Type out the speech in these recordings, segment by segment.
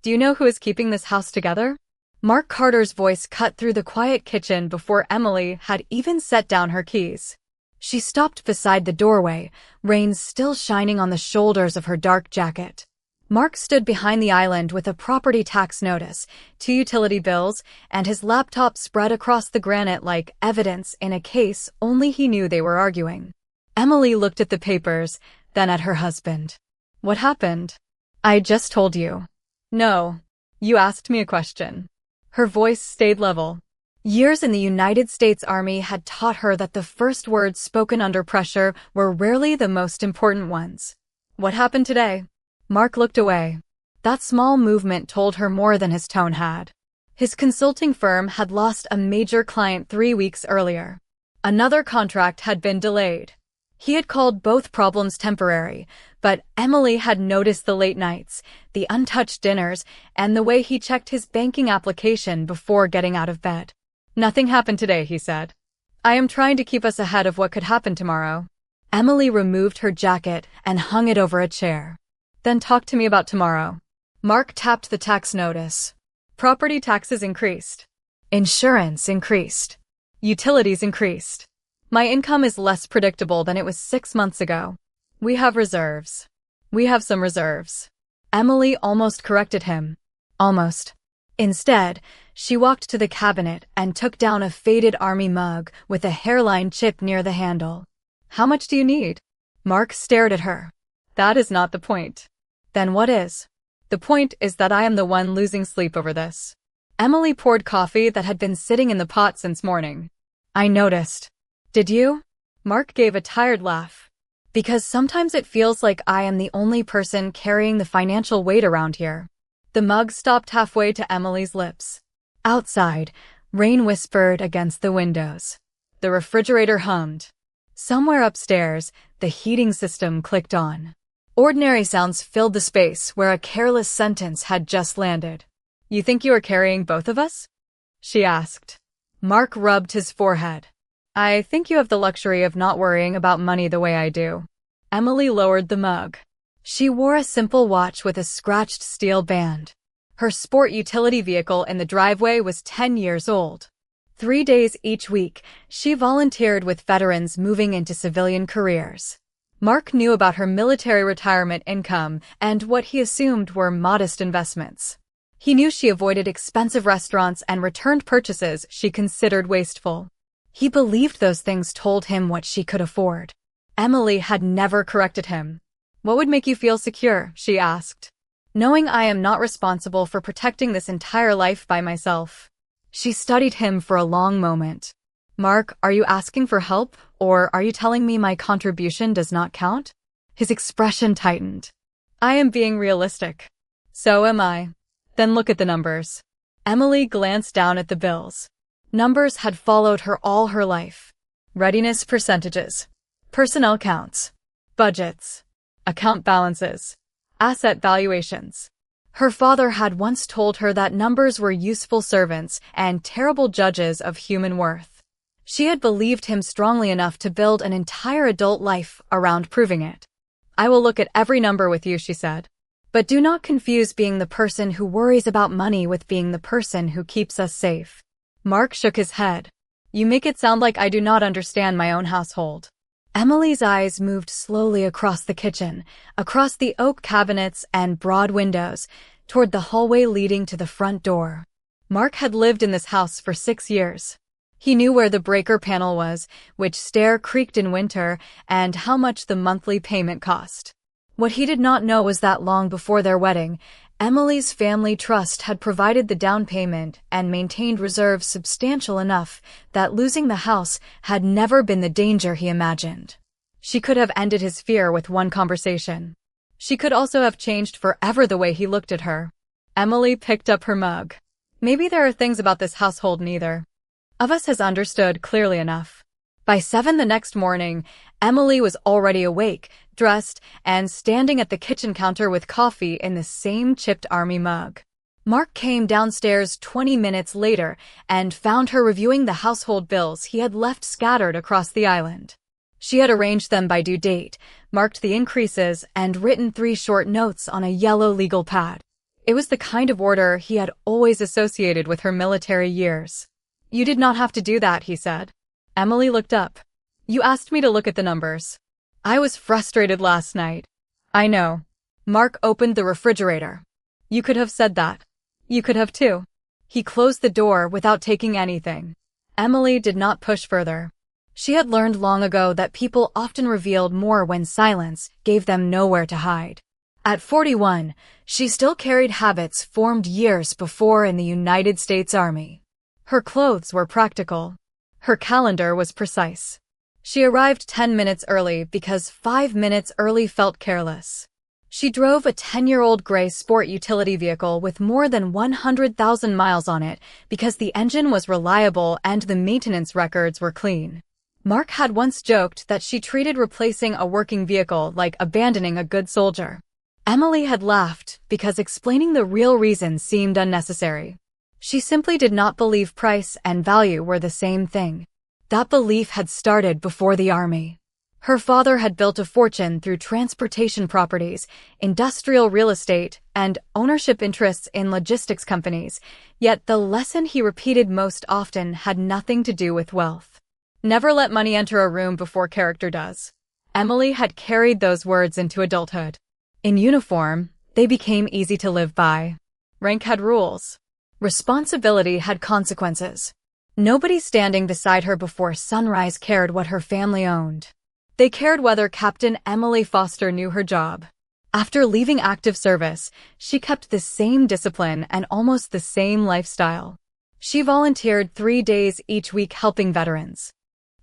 Do you know who is keeping this house together? Mark Carter's voice cut through the quiet kitchen before Emily had even set down her keys. She stopped beside the doorway, rain still shining on the shoulders of her dark jacket. Mark stood behind the island with a property tax notice, 2 utility bills, and his laptop spread across the granite like evidence in a case only he knew they were arguing. Emily looked at the papers, then at her husband. What happened? I just told you. No. You asked me a question. Her voice stayed level. Years in the United States Army had taught her that the first words spoken under pressure were rarely the most important ones. What happened today? Mark looked away. That small movement told her more than his tone had. His consulting firm had lost a major client 3 weeks earlier. Another contract had been delayed. He had called both problems temporary, but Emily had noticed the late nights, the untouched dinners, and the way he checked his banking application before getting out of bed. Nothing happened today, he said. I am trying to keep us ahead of what could happen tomorrow. Emily removed her jacket and hung it over a chair. Then talk to me about tomorrow. Mark tapped the tax notice. Property taxes increased. Insurance increased. Utilities increased. My income is less predictable than it was 6 months ago. We have reserves. We have some reserves. Emily almost corrected him. Almost. Instead, she walked to the cabinet and took down a faded army mug with a hairline chip near the handle. How much do you need? Mark stared at her. That is not the point. Then what is? The point is that I am the one losing sleep over this. Emily poured coffee that had been sitting in the pot since morning. I noticed. Did you? Mark gave a tired laugh. Because sometimes it feels like I am the only person carrying the financial weight around here. The mug stopped halfway to Emily's lips. Outside, rain whispered against the windows. The refrigerator hummed. Somewhere upstairs, the heating system clicked on. Ordinary sounds filled the space where a careless sentence had just landed. You think you are carrying both of us? She asked. Mark rubbed his forehead. I think you have the luxury of not worrying about money the way I do. Emily lowered the mug. She wore a simple watch with a scratched steel band. Her sport utility vehicle in the driveway was 10 years old. 3 days each week, she volunteered with veterans moving into civilian careers. Mark knew about her military retirement income and what he assumed were modest investments. He knew she avoided expensive restaurants and returned purchases she considered wasteful. He believed those things told him what she could afford. Emily had never corrected him. What would make you feel secure? She asked. Knowing I am not responsible for protecting this entire life by myself. She studied him for a long moment. Mark, are you asking for help, or are you telling me my contribution does not count? His expression tightened. I am being realistic. So am I. Then look at the numbers. Emily glanced down at the bills. Numbers had followed her all her life. Readiness percentages. Personnel counts. Budgets. Account balances. Asset valuations. Her father had once told her that numbers were useful servants and terrible judges of human worth. She had believed him strongly enough to build an entire adult life around proving it. I will look at every number with you, she said. But do not confuse being the person who worries about money with being the person who keeps us safe. Mark shook his head. You make it sound like I do not understand my own household. Emily's eyes moved slowly across the kitchen, across the oak cabinets and broad windows, toward the hallway leading to the front door. Mark had lived in this house for 6 years. He knew where the breaker panel was, which stair creaked in winter, and how much the monthly payment cost. What he did not know was that long before their wedding, Emily's family trust had provided the down payment and maintained reserves substantial enough that losing the house had never been the danger he imagined. She could have ended his fear with one conversation. She could also have changed forever the way he looked at her. Emily picked up her mug. Maybe there are things about this household neither of us has understood clearly enough. By 7 the next morning, Emily was already awake, dressed, and standing at the kitchen counter with coffee in the same chipped army mug. Mark came downstairs 20 minutes later and found her reviewing the household bills he had left scattered across the island. She had arranged them by due date, marked the increases, and written 3 short notes on a yellow legal pad. It was the kind of order he had always associated with her military years. "You did not have to do that," he said. Emily looked up. "You asked me to look at the numbers. I was frustrated last night." "I know." Mark opened the refrigerator. "You could have said that. You could have too." He closed the door without taking anything. Emily did not push further. She had learned long ago that people often revealed more when silence gave them nowhere to hide. At 41, she still carried habits formed years before in the United States Army. Her clothes were practical. Her calendar was precise. She arrived 10 minutes early because 5 minutes early felt careless. She drove a 10-year-old gray sport utility vehicle with more than 100,000 miles on it because the engine was reliable and the maintenance records were clean. Mark had once joked that she treated replacing a working vehicle like abandoning a good soldier. Emily had laughed because explaining the real reason seemed unnecessary. She simply did not believe price and value were the same thing. That belief had started before the Army. Her father had built a fortune through transportation properties, industrial real estate, and ownership interests in logistics companies, yet the lesson he repeated most often had nothing to do with wealth. Never let money enter a room before character does. Emily had carried those words into adulthood. In uniform, they became easy to live by. Rank had rules. Responsibility had consequences. Nobody standing beside her before sunrise cared what her family owned. They cared whether Captain Emily Foster knew her job. After leaving active service, she kept the same discipline and almost the same lifestyle. She volunteered 3 days each week helping veterans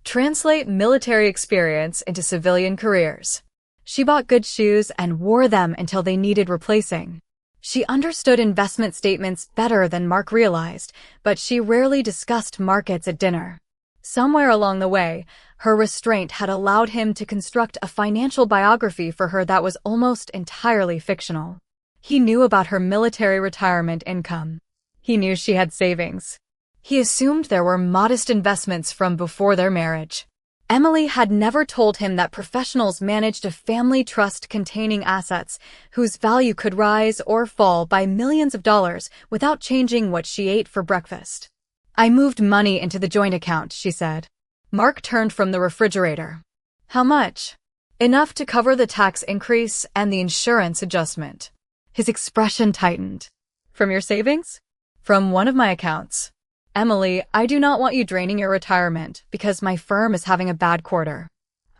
translate military experience into civilian careers. She bought good shoes and wore them until they needed replacing. She understood investment statements better than Mark realized, but she rarely discussed markets at dinner. Somewhere along the way, her restraint had allowed him to construct a financial biography for her that was almost entirely fictional. He knew about her military retirement income. He knew she had savings. He assumed there were modest investments from before their marriage. Emily had never told him that professionals managed a family trust containing assets whose value could rise or fall by millions of dollars without changing what she ate for breakfast. "I moved money into the joint account," she said. Mark turned from the refrigerator. "How much?" "Enough to cover the tax increase and the insurance adjustment." His expression tightened. "From your savings?" "From one of my accounts." "Emily, I do not want you draining your retirement because my firm is having a bad quarter."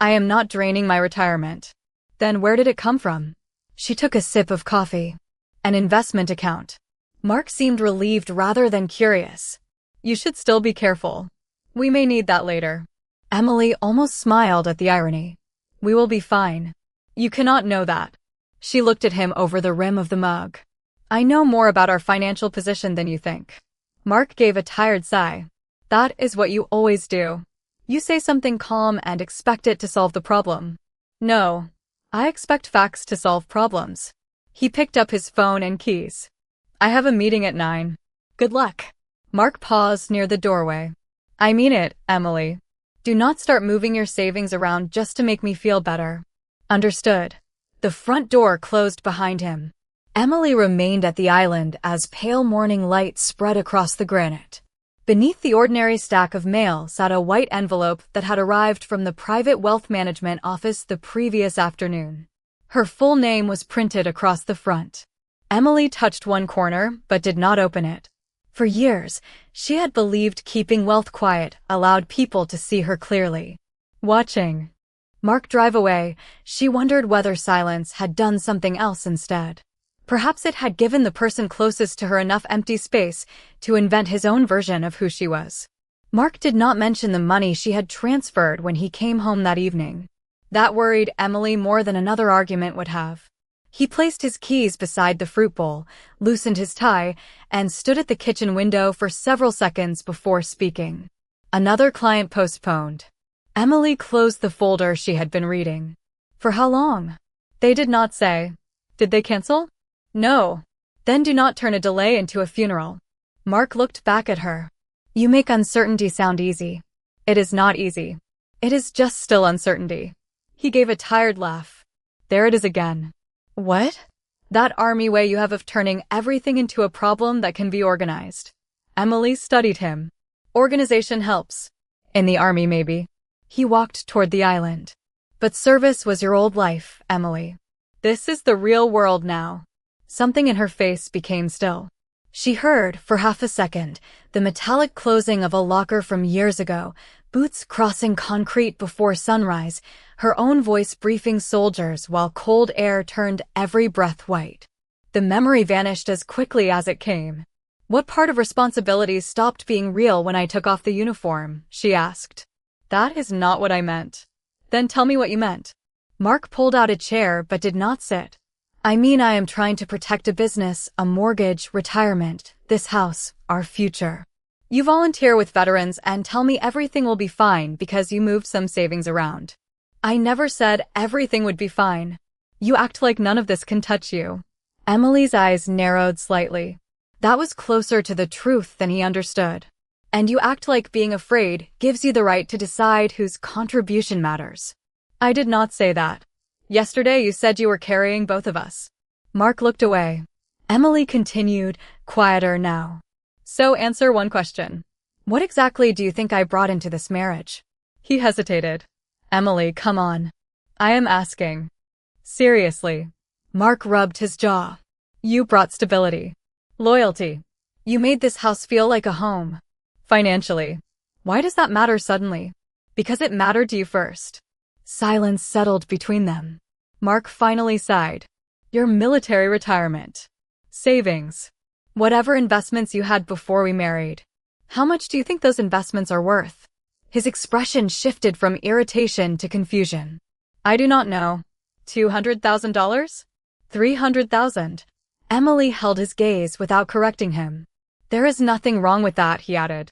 "I am not draining my retirement." "Then where did it come from?" She took a sip of coffee. "An investment account." Mark seemed relieved rather than curious. "You should still be careful. We may need that later." Emily almost smiled at the irony. "We will be fine." "You cannot know that." She looked at him over the rim of the mug. "I know more about our financial position than you think." Mark gave a tired sigh. "That is what you always do. You say something calm and expect it to solve the problem." "No. I expect facts to solve problems." He picked up his phone and keys. "I have a meeting at 9. Good luck." Mark paused near the doorway. "I mean it, Emily. Do not start moving your savings around just to make me feel better." "Understood." The front door closed behind him. Emily remained at the island as pale morning light spread across the granite. Beneath the ordinary stack of mail sat a white envelope that had arrived from the private wealth management office the previous afternoon. Her full name was printed across the front. Emily touched one corner but did not open it. For years, she had believed keeping wealth quiet allowed people to see her clearly. Watching Mark drive away, she wondered whether silence had done something else instead. Perhaps it had given the person closest to her enough empty space to invent his own version of who she was. Mark did not mention the money she had transferred when he came home that evening. That worried Emily more than another argument would have. He placed his keys beside the fruit bowl, loosened his tie, and stood at the kitchen window for several seconds before speaking. Another client postponed. Emily closed the folder she had been reading. "For how long?" "They did not say." "Did they cancel?" "No." "Then do not turn a delay into a funeral." Mark looked back at her. "You make uncertainty sound easy." "It is not easy. It is just still uncertainty." He gave a tired laugh. "There it is again." "What?" That army way you have of turning everything into a problem that can be organized. Emily studied him. Organization helps. In the army, maybe. He walked toward the island. But service was your old life, Emily. This is the real world now. Something in her face became still. She heard, for half a second, the metallic closing of a locker from years ago, boots crossing concrete before sunrise, her own voice briefing soldiers while cold air turned every breath white. The memory vanished as quickly as it came. What part of responsibility stopped being real when I took off the uniform? She asked. That is not what I meant. Then tell me what you meant. Mark pulled out a chair but did not sit. I mean, I am trying to protect a business, a mortgage, retirement, this house, our future. You volunteer with veterans and tell me everything will be fine because you moved some savings around. I never said everything would be fine. You act like none of this can touch you. Emily's eyes narrowed slightly. That was closer to the truth than he understood. And you act like being afraid gives you the right to decide whose contribution matters. I did not say that. Yesterday you said you were carrying both of us. Mark looked away. Emily continued, quieter now. So answer one question. What exactly do you think I brought into this marriage? He hesitated. Emily, come on. I am asking. Seriously. Mark rubbed his jaw. You brought stability. Loyalty. You made this house feel like a home. Financially. Why does that matter suddenly? Because it mattered to you first. Silence settled between them. Mark finally sighed. Your military retirement. Savings. Whatever investments you had before we married. How much do you think those investments are worth? His expression shifted from irritation to confusion. I do not know. $200,000? $300,000. Emily held his gaze without correcting him. There is nothing wrong with that, he added.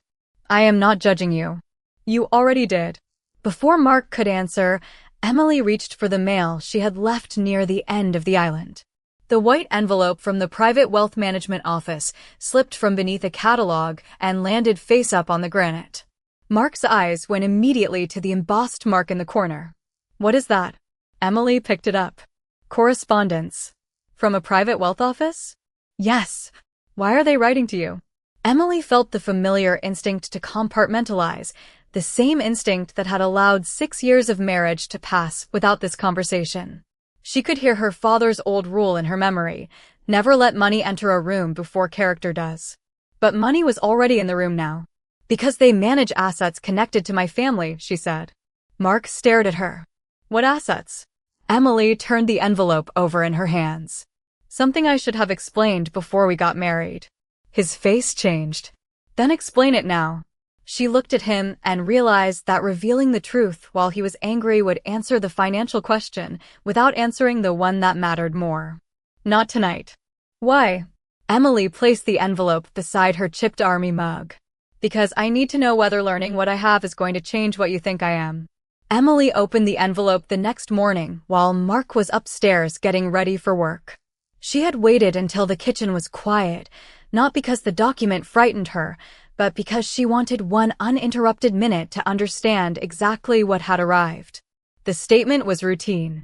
I am not judging you. You already did. Before Mark could answer, Emily reached for the mail she had left near the end of the island. The white envelope from the private wealth management office slipped from beneath a catalog and landed face up on the granite. Mark's eyes went immediately to the embossed mark in the corner. What is that? Emily picked it up. Correspondence. From a private wealth office? Yes. Why are they writing to you? Emily felt the familiar instinct to compartmentalize, the same instinct that had allowed 6 years of marriage to pass without this conversation. She could hear her father's old rule in her memory, never let money enter a room before character does. But money was already in the room now. Because they manage assets connected to my family, she said. Mark stared at her. What assets? Emily turned the envelope over in her hands. Something I should have explained before we got married. His face changed. Then explain it now. She looked at him and realized that revealing the truth while he was angry would answer the financial question without answering the one that mattered more. Not tonight. Why? Emily placed the envelope beside her chipped army mug. Because I need to know whether learning what I have is going to change what you think I am. Emily opened the envelope the next morning while Mark was upstairs getting ready for work. She had waited until the kitchen was quiet, not because the document frightened her, but because she wanted one uninterrupted minute to understand exactly what had arrived. The statement was routine.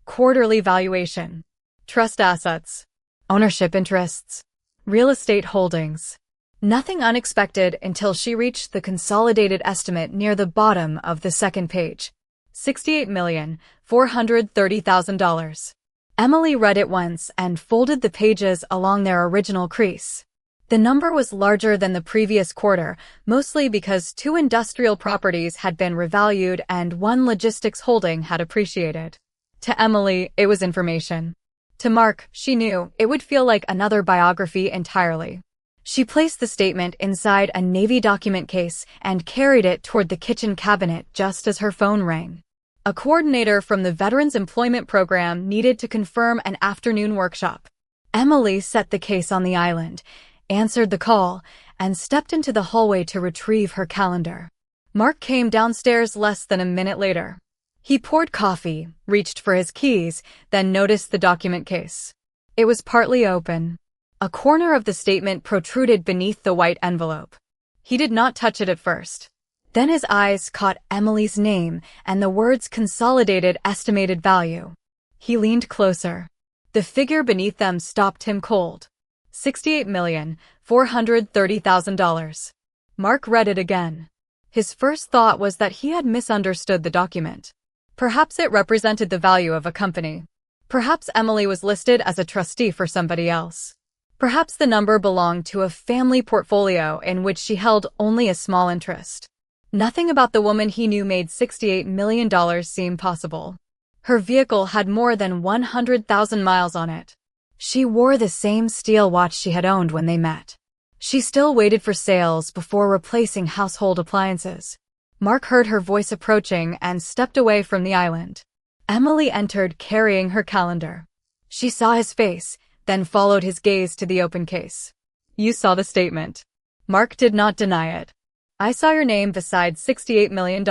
Quarterly valuation. Trust assets. Ownership interests. Real estate holdings. Nothing unexpected until she reached the consolidated estimate near the bottom of the second page. $68,430,000. Emily read it once and folded the pages along their original crease. The number was larger than the previous quarter, mostly because 2 industrial properties had been revalued and 1 logistics holding had appreciated. To Emily, it was information. To Mark, she knew, it would feel like another biography entirely. She placed the statement inside a Navy document case and carried it toward the kitchen cabinet just as her phone rang. A coordinator from the Veterans Employment Program needed to confirm an afternoon workshop. Emily set the case on the island, answered the call, and stepped into the hallway to retrieve her calendar. Mark came downstairs less than a minute later. He poured coffee, reached for his keys, then noticed the document case. It was partly open. A corner of the statement protruded beneath the white envelope. He did not touch it at first. Then his eyes caught Emily's name and the words consolidated estimated value. He leaned closer. The figure beneath them stopped him cold. $68,430,000. Mark read it again. His first thought was that he had misunderstood the document. Perhaps it represented the value of a company. Perhaps Emily was listed as a trustee for somebody else. Perhaps the number belonged to a family portfolio in which she held only a small interest. Nothing about the woman he knew made $68 million seem possible. Her vehicle had more than 100,000 miles on it. She wore the same steel watch she had owned when they met. She still waited for sales before replacing household appliances. Mark heard her voice approaching and stepped away from the island. Emily entered carrying her calendar. She saw his face, then followed his gaze to the open case. You saw the statement. Mark did not deny it. I saw your name beside $68 million.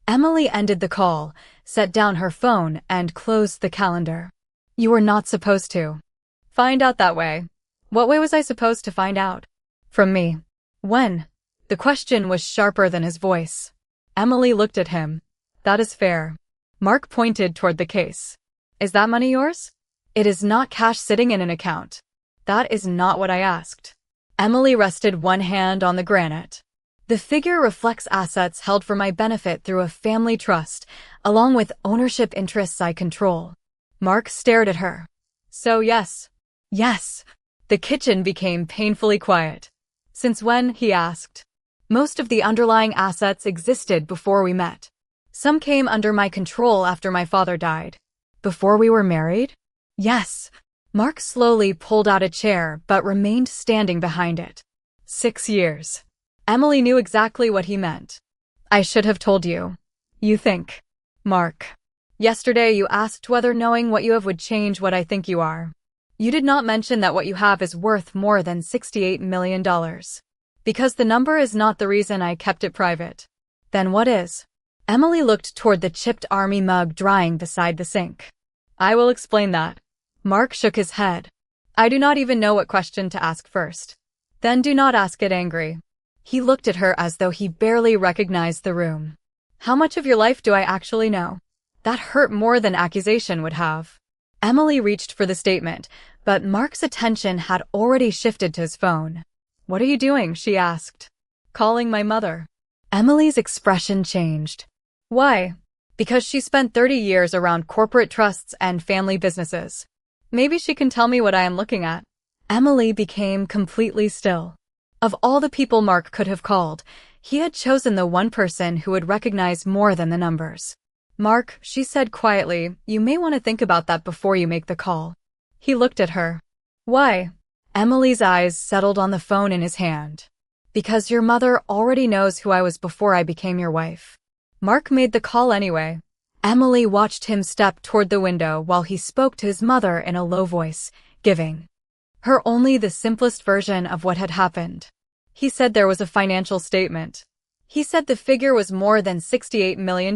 Emily ended the call, set down her phone, and closed the calendar. You were not supposed to find out that way. What way was I supposed to find out? From me. When? The question was sharper than his voice. Emily looked at him. That is fair. Mark pointed toward the case. Is that money yours? It is not cash sitting in an account. That is not what I asked. Emily rested one hand on the granite. The figure reflects assets held for my benefit through a family trust, along with ownership interests I control. Mark stared at her. So yes. Yes. The kitchen became painfully quiet. Since when? He asked. Most of the underlying assets existed before we met. Some came under my control after my father died. Before we were married? Yes. Mark slowly pulled out a chair but remained standing behind it. 6 years. Emily knew exactly what he meant. I should have told you. You think. Mark. Yesterday you asked whether knowing what you have would change what I think you are. You did not mention that what you have is worth more than $68 million. Because the number is not the reason I kept it private. Then what is? Emily looked toward the chipped army mug drying beside the sink. I will explain that. Mark shook his head. I do not even know what question to ask first. Then do not ask it angry. He looked at her as though he barely recognized the room. How much of your life do I actually know? That hurt more than accusation would have. Emily reached for the statement, but Mark's attention had already shifted to his phone. What are you doing? She asked. Calling my mother. Emily's expression changed. Why? Because she spent 30 years around corporate trusts and family businesses. Maybe she can tell me what I am looking at. Emily became completely still. Of all the people Mark could have called, he had chosen the one person who would recognize more than the numbers. Mark, she said quietly, you may want to think about that before you make the call. He looked at her. Why? Emily's eyes settled on the phone in his hand. Because your mother already knows who I was before I became your wife. Mark made the call anyway. Emily watched him step toward the window while he spoke to his mother in a low voice, giving her only the simplest version of what had happened. He said there was a financial statement. He said the figure was more than $68 million.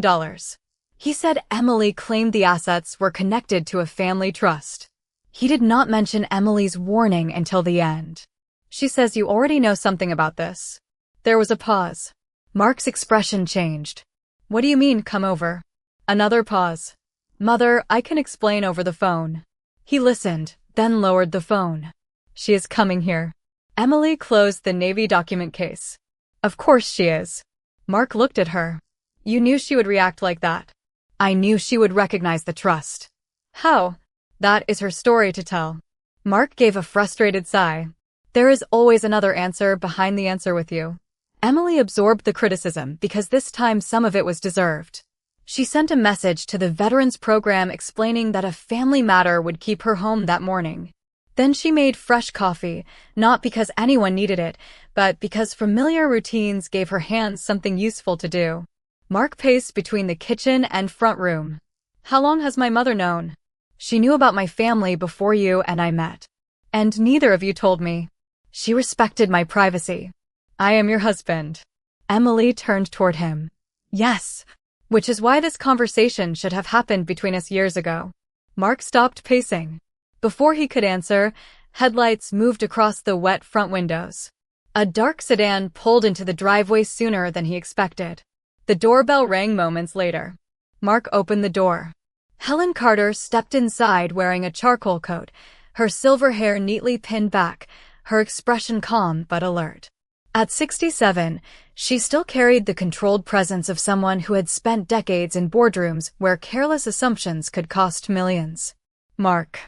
He said Emily claimed the assets were connected to a family trust. He did not mention Emily's warning until the end. She says you already know something about this. There was a pause. Mark's expression changed. What do you mean, come over? Another pause. Mother, I can explain over the phone. He listened, then lowered the phone. She is coming here. Emily closed the Navy document case. Of course she is. Mark looked at her. You knew she would react like that. I knew she would recognize the trust. How? That is her story to tell. Mark gave a frustrated sigh. There is always another answer behind the answer with you. Emily absorbed the criticism because this time some of it was deserved. She sent a message to the Veterans Program explaining that a family matter would keep her home that morning. Then she made fresh coffee, not because anyone needed it, but because familiar routines gave her hands something useful to do. Mark paced between the kitchen and front room. How long has my mother known? She knew about my family before you and I met. And neither of you told me. She respected my privacy. I am your husband. Emily turned toward him. Yes. Which is why this conversation should have happened between us years ago. Mark stopped pacing. Before he could answer, headlights moved across the wet front windows. A dark sedan pulled into the driveway sooner than he expected. The doorbell rang moments later. Mark opened the door. Helen Carter stepped inside wearing a charcoal coat, her silver hair neatly pinned back, her expression calm but alert. At 67, she still carried the controlled presence of someone who had spent decades in boardrooms where careless assumptions could cost millions. Mark.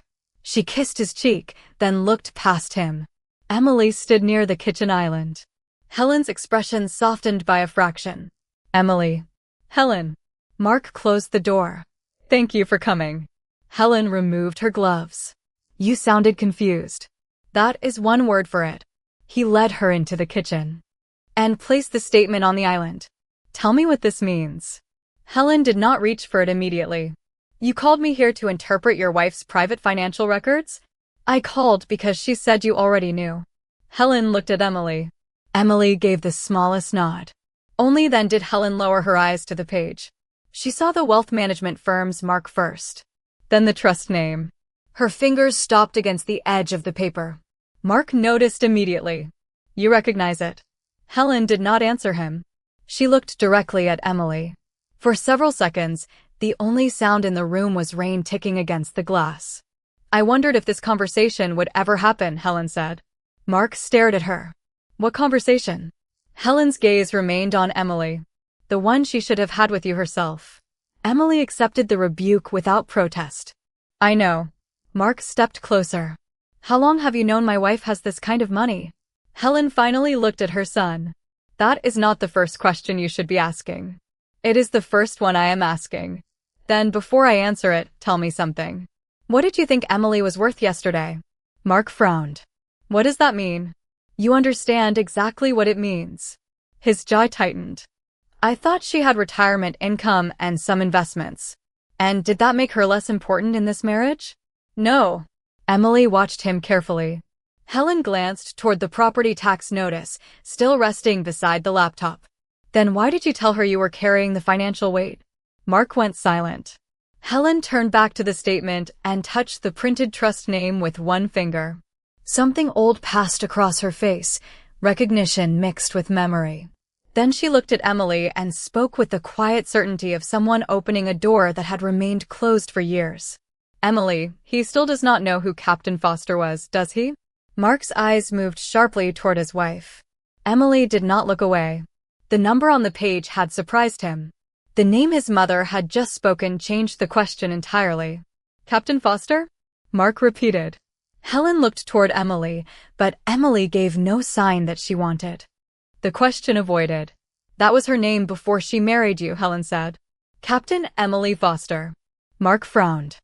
She kissed his cheek, then looked past him. Emily stood near the kitchen island. Helen's expression softened by a fraction. Emily. Helen. Mark closed the door. Thank you for coming. Helen removed her gloves. You sounded confused. That is one word for it. He led her into the kitchen and placed the statement on the island. Tell me what this means. Helen did not reach for it immediately. You called me here to interpret your wife's private financial records? I called because she said you already knew. Helen looked at Emily. Emily gave the smallest nod. Only then did Helen lower her eyes to the page. She saw the wealth management firm's mark first, then the trust name. Her fingers stopped against the edge of the paper. Mark noticed immediately. You recognize it? Helen did not answer him. She looked directly at Emily. For several seconds, the only sound in the room was rain ticking against the glass. I wondered if this conversation would ever happen, Helen said. Mark stared at her. What conversation? Helen's gaze remained on Emily. The one she should have had with you herself. Emily accepted the rebuke without protest. I know. Mark stepped closer. How long have you known my wife has this kind of money? Helen finally looked at her son. That is not the first question you should be asking. It is the first one I am asking. Then, before I answer it, tell me something. What did you think Emily was worth yesterday? Mark frowned. What does that mean? You understand exactly what it means. His jaw tightened. I thought she had retirement income and some investments. And did that make her less important in this marriage? No. Emily watched him carefully. Helen glanced toward the property tax notice, still resting beside the laptop. Then why did you tell her you were carrying the financial weight? Mark went silent. Helen turned back to the statement and touched the printed trust name with one finger. Something old passed across her face, recognition mixed with memory. Then she looked at Emily and spoke with the quiet certainty of someone opening a door that had remained closed for years. Emily, he still does not know who Captain Foster was, does he? Mark's eyes moved sharply toward his wife. Emily did not look away. The number on the page had surprised him. The name his mother had just spoken changed the question entirely. Captain Foster? Mark repeated. Helen looked toward Emily, but Emily gave no sign that she wanted. The question avoided. That was her name before she married you, Helen said. Captain Emily Foster. Mark frowned.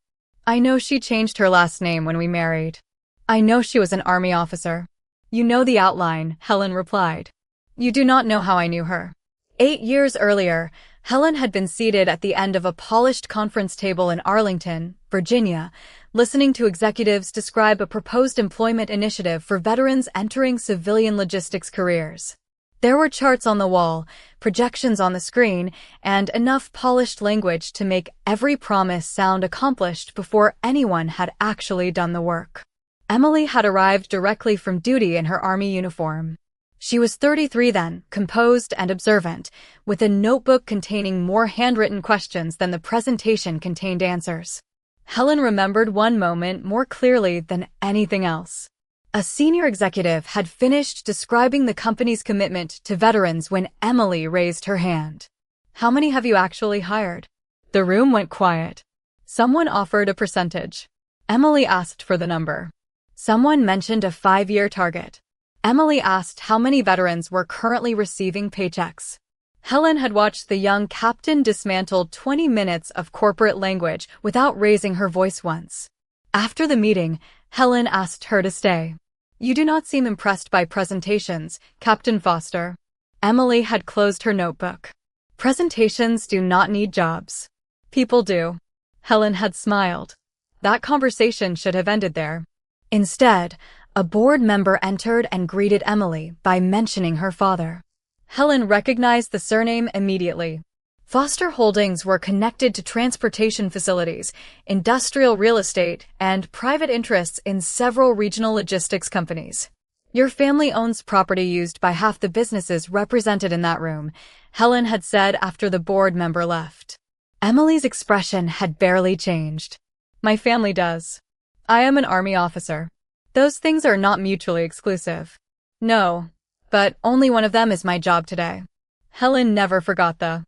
I know she changed her last name when we married. I know she was an army officer. You know the outline, Helen replied. You do not know how I knew her. 8 years earlier, Helen had been seated at the end of a polished conference table in Arlington, Virginia, listening to executives describe a proposed employment initiative for veterans entering civilian logistics careers. There were charts on the wall, projections on the screen, and enough polished language to make every promise sound accomplished before anyone had actually done the work. Emily had arrived directly from duty in her army uniform. She was 33 then, composed and observant, with a notebook containing more handwritten questions than the presentation contained answers. Helen remembered one moment more clearly than anything else. A senior executive had finished describing the company's commitment to veterans when Emily raised her hand. How many have you actually hired? The room went quiet. Someone offered a percentage. Emily asked for the number. Someone mentioned a 5-year target. Emily asked how many veterans were currently receiving paychecks. Helen had watched the young captain dismantle 20 minutes of corporate language without raising her voice once. After the meeting, Helen asked her to stay. You do not seem impressed by presentations, Captain Foster. Emily had closed her notebook. Presentations do not need jobs. People do. Helen had smiled. That conversation should have ended there. Instead, a board member entered and greeted Emily by mentioning her father. Helen recognized the surname immediately. Foster Holdings were connected to transportation facilities, industrial real estate, and private interests in several regional logistics companies. Your family owns property used by half the businesses represented in that room, Helen had said after the board member left. Emily's expression had barely changed. My family does. I am an army officer. Those things are not mutually exclusive. No, but only one of them is my job today. Helen never forgot the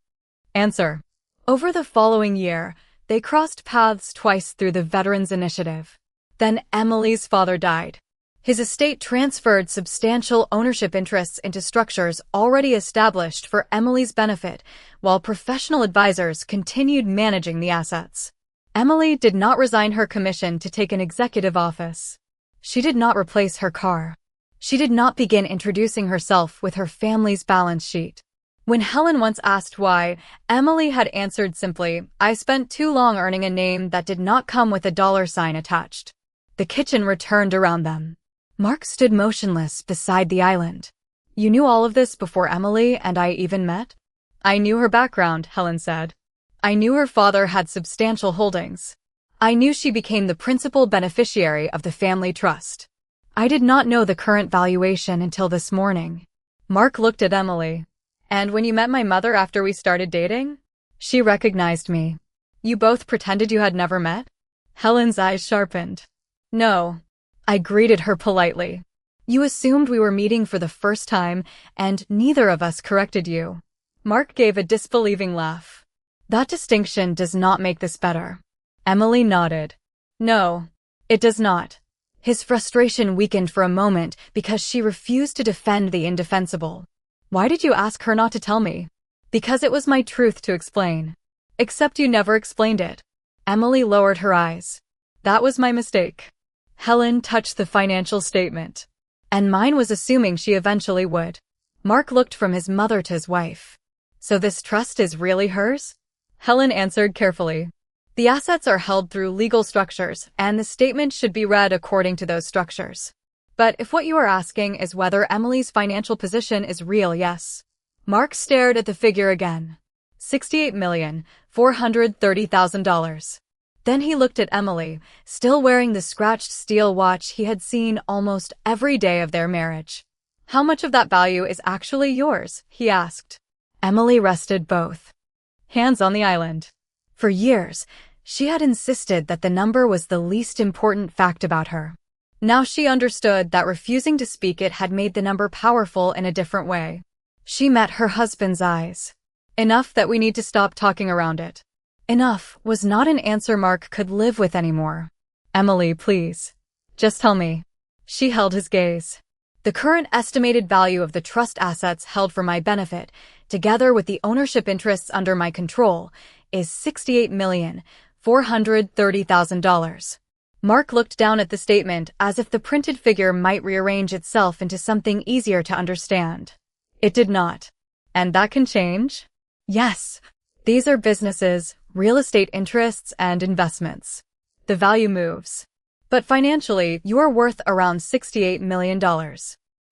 answer. Over the following year, they crossed paths twice through the Veterans Initiative. Then Emily's father died. His estate transferred substantial ownership interests into structures already established for Emily's benefit, while professional advisors continued managing the assets. Emily did not resign her commission to take an executive office. She did not replace her car. She did not begin introducing herself with her family's balance sheet. When Helen once asked why, Emily had answered simply, "I spent too long earning a name that did not come with a dollar sign attached." The kitchen returned around them. Mark stood motionless beside the island. You knew all of this before Emily and I even met? I knew her background, Helen said. I knew her father had substantial holdings. I knew she became the principal beneficiary of the family trust. I did not know the current valuation until this morning. Mark looked at Emily. And when you met my mother after we started dating? She recognized me. You both pretended you had never met? Helen's eyes sharpened. No. I greeted her politely. You assumed we were meeting for the first time, and neither of us corrected you. Mark gave a disbelieving laugh. That distinction does not make this better. Emily nodded. No, it does not. His frustration weakened for a moment because she refused to defend the indefensible. Why did you ask her not to tell me? Because it was my truth to explain. Except you never explained it. Emily lowered her eyes. That was my mistake. Helen touched the financial statement. And mine was assuming she eventually would. Mark looked from his mother to his wife. So this trust is really hers? Helen answered carefully. The assets are held through legal structures, and the statement should be read according to those structures. But if what you are asking is whether Emily's financial position is real, yes. Mark stared at the figure again. $68,430,000. Then he looked at Emily, still wearing the scratched steel watch he had seen almost every day of their marriage. How much of that value is actually yours? He asked. Emily rested both hands on the island. For years, she had insisted that the number was the least important fact about her. Now she understood that refusing to speak it had made the number powerful in a different way. She met her husband's eyes. Enough that we need to stop talking around it. Enough was not an answer Mark could live with anymore. Emily, please. Just tell me. She held his gaze. The current estimated value of the trust assets held for my benefit, together with the ownership interests under my control, is $68,430,000. Mark looked down at the statement as if the printed figure might rearrange itself into something easier to understand. It did not. And that can change? Yes. These are businesses, real estate interests, and investments. The value moves. But financially, you are worth around $68 million.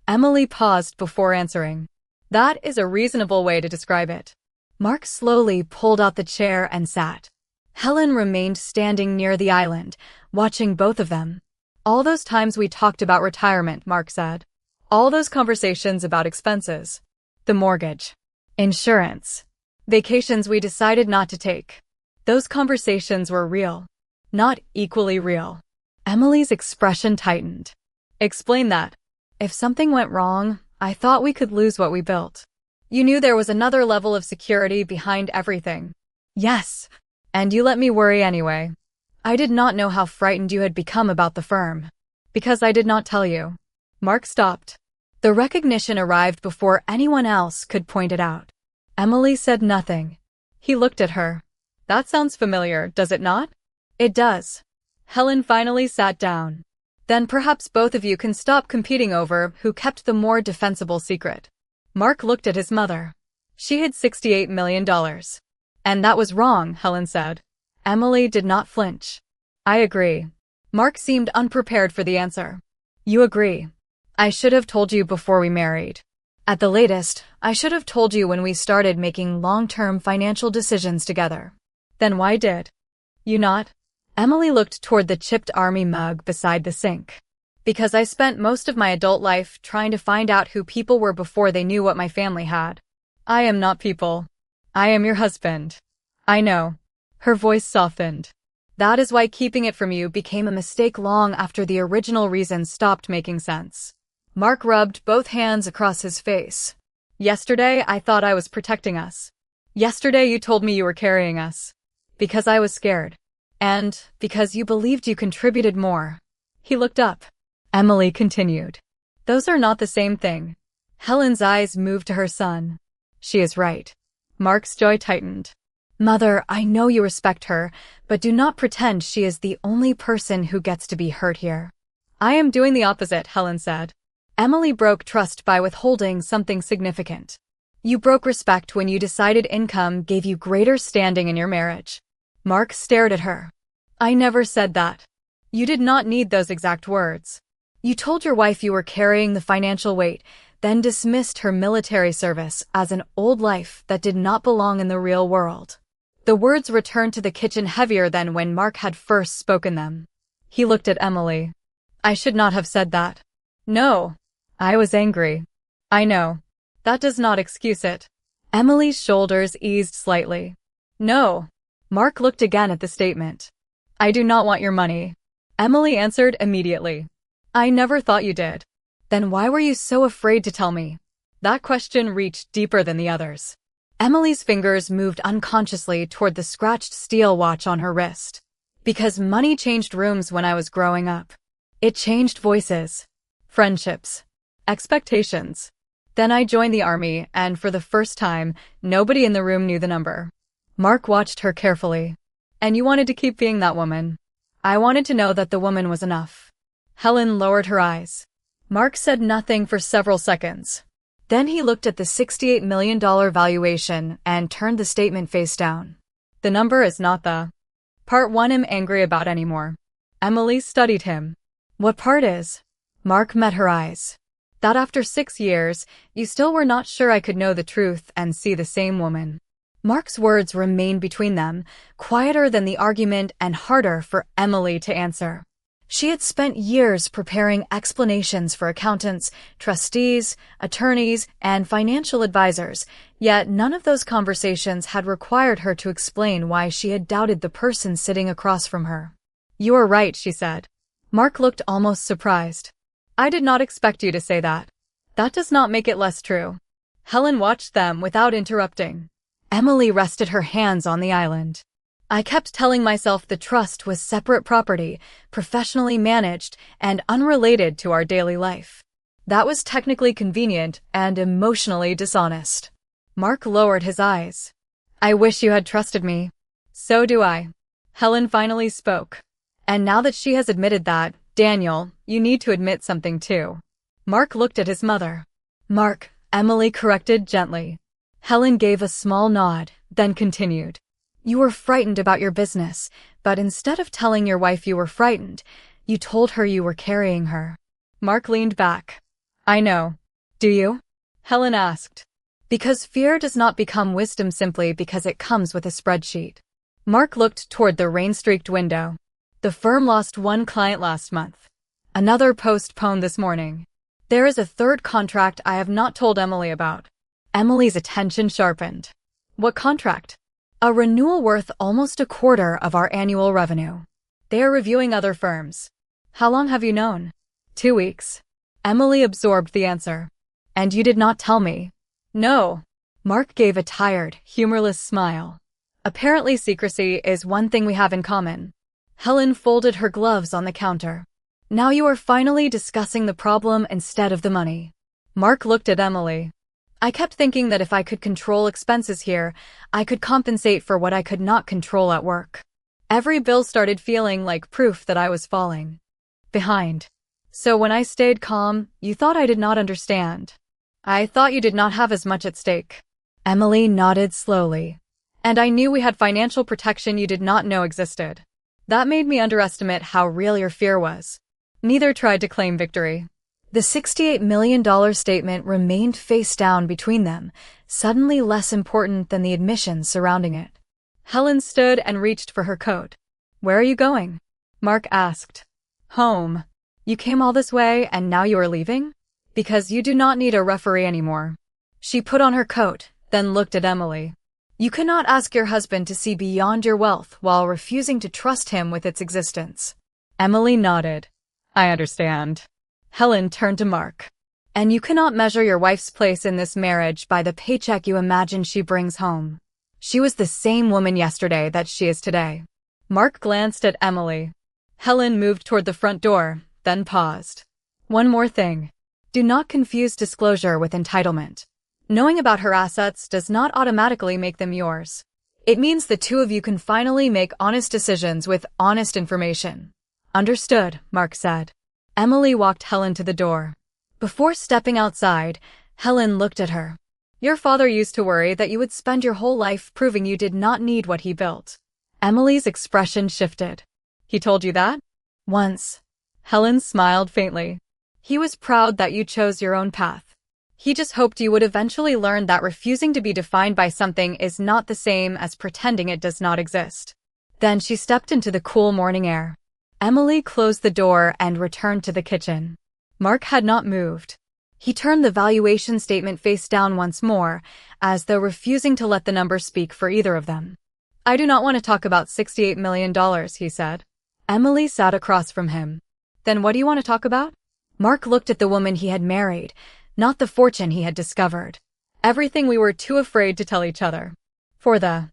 Emily paused before answering. That is a reasonable way to describe it. Mark slowly pulled out the chair and sat. Helen remained standing near the island, watching both of them. All those times we talked about retirement, Mark said. All those conversations about expenses. The mortgage. Insurance. Vacations we decided not to take. Those conversations were real. Not equally real. Emily's expression tightened. Explain that. If something went wrong, I thought we could lose what we built. You knew there was another level of security behind everything. Yes. And you let me worry anyway. I did not know how frightened you had become about the firm. Because I did not tell you. Mark stopped. The recognition arrived before anyone else could point it out. Emily said nothing. He looked at her. That sounds familiar, does it not? It does. Helen finally sat down. Then perhaps both of you can stop competing over who kept the more defensible secret. Mark looked at his mother. She hid $68 million. And that was wrong, Helen said. Emily did not flinch. I agree. Mark seemed unprepared for the answer. You agree. I should have told you before we married. At the latest, I should have told you when we started making long-term financial decisions together. Then why did you not? Emily looked toward the chipped army mug beside the sink. Because I spent most of my adult life trying to find out who people were before they knew what my family had. I am not people. I am your husband. I know. Her voice softened. That is why keeping it from you became a mistake long after the original reason stopped making sense. Mark rubbed both hands across his face. Yesterday, I thought I was protecting us. Yesterday, you told me you were carrying us. Because I was scared. And because you believed you contributed more. He looked up. Emily continued. Those are not the same thing. Helen's eyes moved to her son. She is right. Mark's jaw tightened. Mother, I know you respect her, but do not pretend she is the only person who gets to be hurt here. I am doing the opposite, Helen said. Emily broke trust by withholding something significant. You broke respect when you decided income gave you greater standing in your marriage. Mark stared at her. I never said that. You did not need those exact words. You told your wife you were carrying the financial weight, then dismissed her military service as an old life that did not belong in the real world. The words returned to the kitchen heavier than when Mark had first spoken them. He looked at Emily. I should not have said that. No. I was angry. I know. That does not excuse it. Emily's shoulders eased slightly. No. Mark looked again at the statement. I do not want your money. Emily answered immediately. I never thought you did. Then why were you so afraid to tell me? That question reached deeper than the others. Emily's fingers moved unconsciously toward the scratched steel watch on her wrist. Because money changed rooms when I was growing up. It changed voices, friendships, expectations. Then I joined the army, and for the first time, nobody in the room knew the number. Mark watched her carefully. And you wanted to keep being that woman. I wanted to know that the woman was enough. Helen lowered her eyes. Mark said nothing for several seconds. Then he looked at the $68 million valuation and turned the statement face down. The number is not the part one I'm angry about anymore. Emily studied him. What part is? Mark met her eyes. That after 6 years, you still were not sure I could know the truth and see the same woman. Mark's words remained between them, quieter than the argument and harder for Emily to answer. She had spent years preparing explanations for accountants, trustees, attorneys, and financial advisors, yet none of those conversations had required her to explain why she had doubted the person sitting across from her. You are right, she said. Mark looked almost surprised. I did not expect you to say that. That does not make it less true. Helen watched them without interrupting. Emily rested her hands on the island. I kept telling myself the trust was separate property, professionally managed, and unrelated to our daily life. That was technically convenient and emotionally dishonest. Mark lowered his eyes. I wish you had trusted me. So do I. Helen finally spoke. And now that she has admitted that, Daniel, you need to admit something too. Mark looked at his mother. Mark, Emily corrected gently. Helen gave a small nod, then continued. You were frightened about your business, but instead of telling your wife you were frightened, you told her you were carrying her. Mark leaned back. I know. Do you? Helen asked. Because fear does not become wisdom simply because it comes with a spreadsheet. Mark looked toward the rain-streaked window. The firm lost one client last month. Another postponed this morning. There is a third contract I have not told Emily about. Emily's attention sharpened. What contract? A renewal worth almost a quarter of our annual revenue. They are reviewing other firms. How long have you known? 2 weeks. Emily absorbed the answer. And you did not tell me. No. Mark gave a tired, humorless smile. Apparently secrecy is one thing we have in common. Helen folded her gloves on the counter. Now you are finally discussing the problem instead of the money. Mark looked at Emily. I kept thinking that if I could control expenses here, I could compensate for what I could not control at work. Every bill started feeling like proof that I was falling behind. So when I stayed calm, you thought I did not understand. I thought you did not have as much at stake. Emily nodded slowly. And I knew we had financial protection you did not know existed. That made me underestimate how real your fear was. Neither tried to claim victory. The $68 million statement remained face down between them, suddenly less important than the admissions surrounding it. Helen stood and reached for her coat. Where are you going? Mark asked. Home. You came all this way and now you are leaving? Because you do not need a referee anymore. She put on her coat, then looked at Emily. You cannot ask your husband to see beyond your wealth while refusing to trust him with its existence. Emily nodded. I understand. Helen turned to Mark. And you cannot measure your wife's place in this marriage by the paycheck you imagine she brings home. She was the same woman yesterday that she is today. Mark glanced at Emily. Helen moved toward the front door, then paused. One more thing. Do not confuse disclosure with entitlement. Knowing about her assets does not automatically make them yours. It means the two of you can finally make honest decisions with honest information. Understood, Mark said. Emily walked Helen to the door. Before stepping outside, Helen looked at her. Your father used to worry that you would spend your whole life proving you did not need what he built. Emily's expression shifted. He told you that? Once. Helen smiled faintly. He was proud that you chose your own path. He just hoped you would eventually learn that refusing to be defined by something is not the same as pretending it does not exist. Then she stepped into the cool morning air. Emily closed the door and returned to the kitchen. Mark had not moved. He turned the valuation statement face down once more, as though refusing to let the number speak for either of them. I do not want to talk about $68 million, he said. Emily sat across from him. Then what do you want to talk about? Mark looked at the woman he had married, not the fortune he had discovered. Everything we were too afraid to tell each other. For the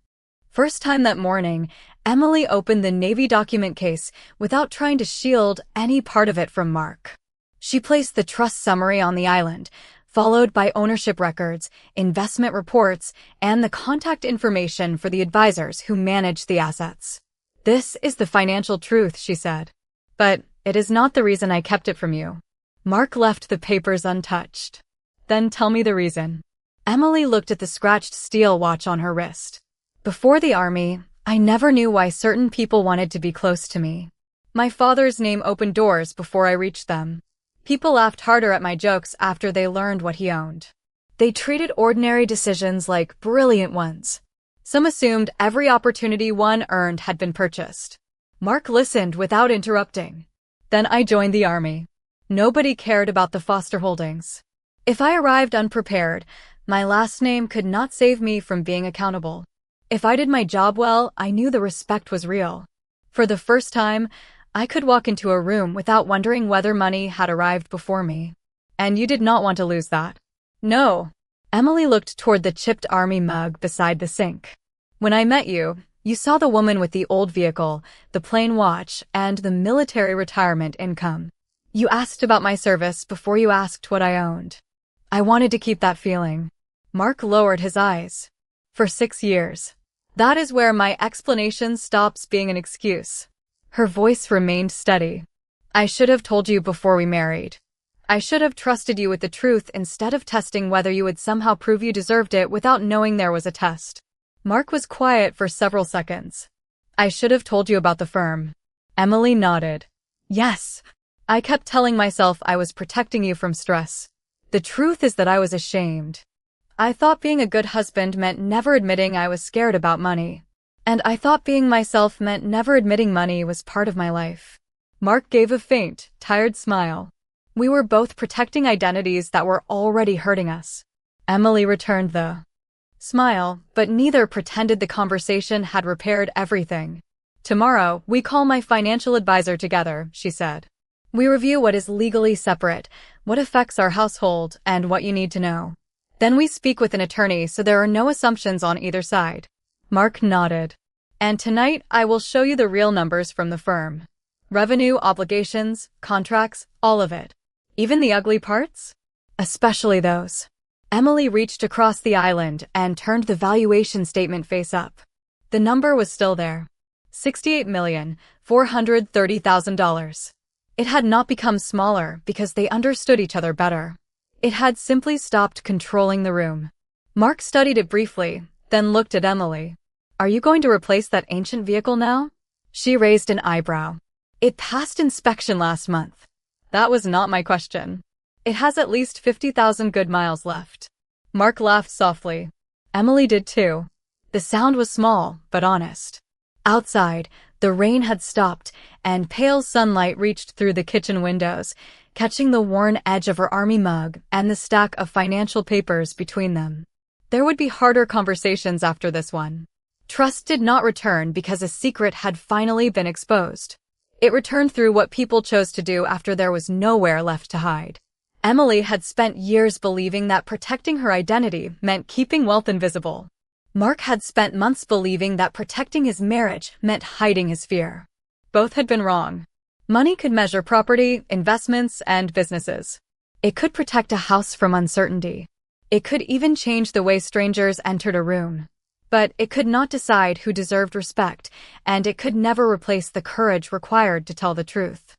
first time that morning, Emily opened the Navy document case without trying to shield any part of it from Mark. She placed the trust summary on the island, followed by ownership records, investment reports, and the contact information for the advisors who managed the assets. This is the financial truth, she said. But it is not the reason I kept it from you. Mark left the papers untouched. Then tell me the reason. Emily looked at the scratched steel watch on her wrist. Before the army, I never knew why certain people wanted to be close to me. My father's name opened doors before I reached them. People laughed harder at my jokes after they learned what he owned. They treated ordinary decisions like brilliant ones. Some assumed every opportunity one earned had been purchased. Mark listened without interrupting. Then I joined the army. Nobody cared about the foster holdings. If I arrived unprepared, my last name could not save me from being accountable. If I did my job well, I knew the respect was real. For the first time, I could walk into a room without wondering whether money had arrived before me. And you did not want to lose that. No. Emily looked toward the chipped army mug beside the sink. When I met you, you saw the woman with the old vehicle, the plain watch, and the military retirement income. You asked about my service before you asked what I owned. I wanted to keep that feeling. Mark lowered his eyes. For 6 years. That is where my explanation stops being an excuse. Her voice remained steady. I should have told you before we married. I should have trusted you with the truth instead of testing whether you would somehow prove you deserved it without knowing there was a test. Mark was quiet for several seconds. I should have told you about the firm. Emily nodded. Yes. I kept telling myself I was protecting you from stress. The truth is that I was ashamed. I thought being a good husband meant never admitting I was scared about money. And I thought being myself meant never admitting money was part of my life. Mark gave a faint, tired smile. We were both protecting identities that were already hurting us. Emily returned the smile, but neither pretended the conversation had repaired everything. Tomorrow, we call my financial advisor together, she said. We review what is legally separate, what affects our household, and what you need to know. Then we speak with an attorney so there are no assumptions on either side. Mark nodded. And tonight I will show you the real numbers from the firm. Revenue, obligations, contracts, all of it. Even the ugly parts? Especially those. Emily reached across the island and turned the valuation statement face up. The number was still there. $68,430,000. It had not become smaller because they understood each other better. It had simply stopped controlling the room. Mark studied it briefly, then looked at Emily. Are you going to replace that ancient vehicle now? She raised an eyebrow. It passed inspection last month. That was not my question. It has at least 50,000 good miles left. Mark laughed softly. Emily did too. The sound was small, but honest. Outside, the rain had stopped, and pale sunlight reached through the kitchen windows, catching the worn edge of her army mug and the stack of financial papers between them. There would be harder conversations after this one. Trust did not return because a secret had finally been exposed. It returned through what people chose to do after there was nowhere left to hide. Emily had spent years believing that protecting her identity meant keeping wealth invisible. Mark had spent months believing that protecting his marriage meant hiding his fear. Both had been wrong. Money could measure property, investments, and businesses. It could protect a house from uncertainty. It could even change the way strangers entered a room. But it could not decide who deserved respect, and it could never replace the courage required to tell the truth.